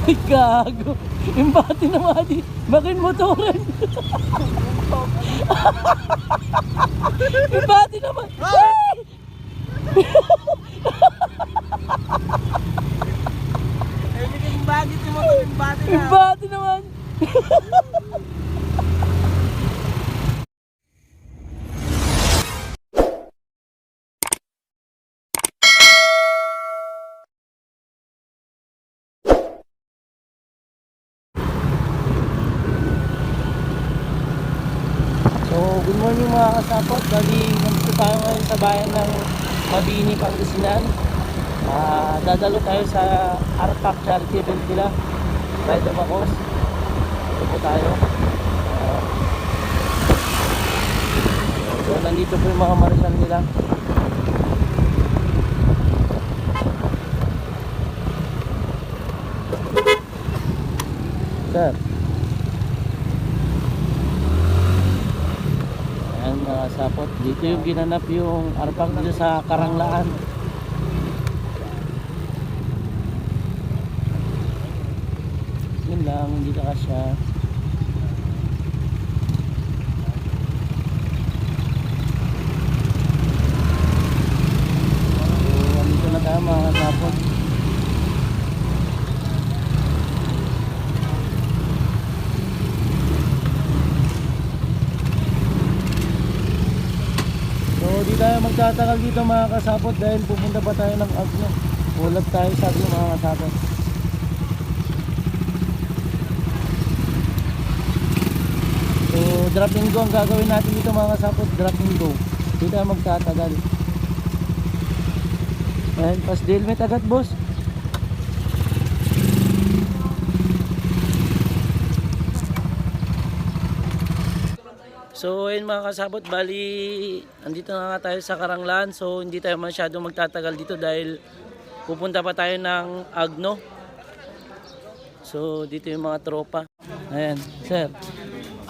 Ay, gago. Empati na madi. Bakit motoran? Empati naman. Ay! Bakit yung motor yung bati na? Empati naman. So, good morning mga kasapot. Bali, nandito tayo ngayon sa bayan ng Mabini, Pangasinan. Dadalo tayo sa Arpac Charity event nila. Ride of Acos. Ito po tayo. So, nandito po yung mga marisan nila. Sir. Ayan mga sapot. Dito yung ginanap yung Arpac dito sa Karanglaan. Yun lang, hindi na kasya. So, andito na tayo mga sapot. So, di tayo magtatagal dito mga kasapot dahil pupunta pa tayo ng Agno. Ulag tayo sa Agno mga kasapot. So, drop and go ang gagawin natin dito mga kasapot. Drop and go. Di tayo magtatagal. Ayan, pas di helmet agad boss. So ayun mga kasabot, bali andito na nga tayo sa Karanglaan. So hindi tayo masyadong magtatagal dito dahil pupunta pa tayo ng Agno. So dito yung mga tropa. Ayan, sir.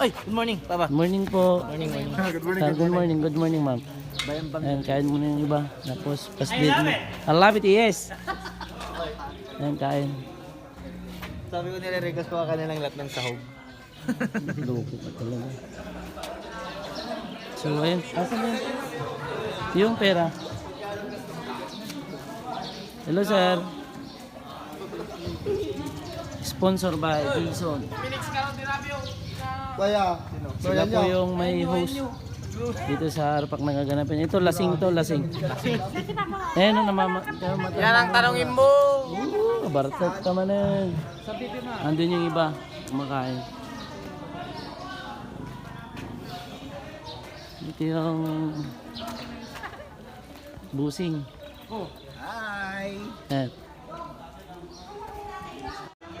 Ay, good morning, Papa. Good morning po. Morning. Good morning ma'am. Ayan, kain muna yung iba. Tapos pasdate mo. I love it, yes. Ayan, kain. Sabi ko nire-request ko kanilang lahat ng sahog. Loko pa talaga. So ayun, asan yun? Yung pera. Hello sir. Sponsor by Wilson. Kaya, Sila po yung may host dito sa Arpac nagaganapin. Ito lasing to, lasing. Ayan o yan ang tanongin mo. Bartet ka man eh. Andun yung iba, kumakain. Ito yung busing. Hi. Ayan.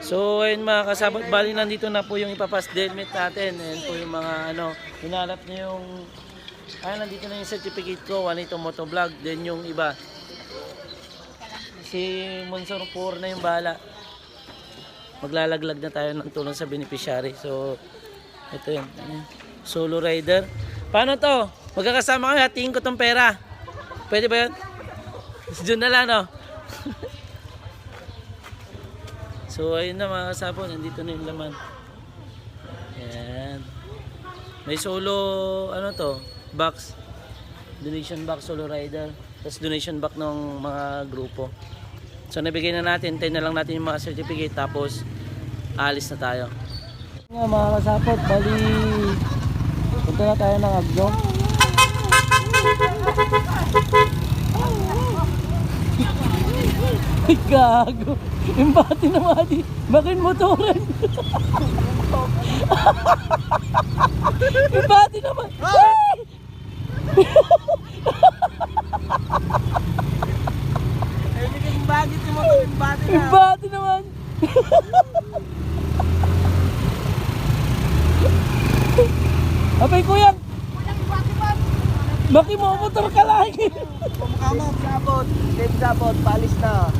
So ayun mga kasabot, bali nandito na po yung ipapas helmet natin. Ayan po yung mga ano, hinalap niyo yung nandito na yung certificate ko, Juanito Motovlog. Then yung iba, si Monsor Poor na yung bahala. Maglalaglag na tayo ng tulong sa beneficiary. So ito yun, solo rider. Paano to? Magkakasama kami, hatiin ko tong pera. Pwede ba yun? Diyan na lang, no? So, ayun na mga kasapon. Nandito na yung laman. Ayan. May solo, ano to? Box. Donation box, solo rider. Tapos donation box ng mga grupo. So, nabigay na natin. Tayo na lang natin yung mga certificate. Tapos, alis na tayo. Nga mga kasapot, bali punta na tayo ng Agno. Ay, gago. Empati na madi. Bakit motoran? Empati naman. Ay! Bakit yung motor yung bati na? Empati naman. Apay kuya. Baki mo motor ka lagi. Pumukha mo, sabot. Dave sabot, palis na.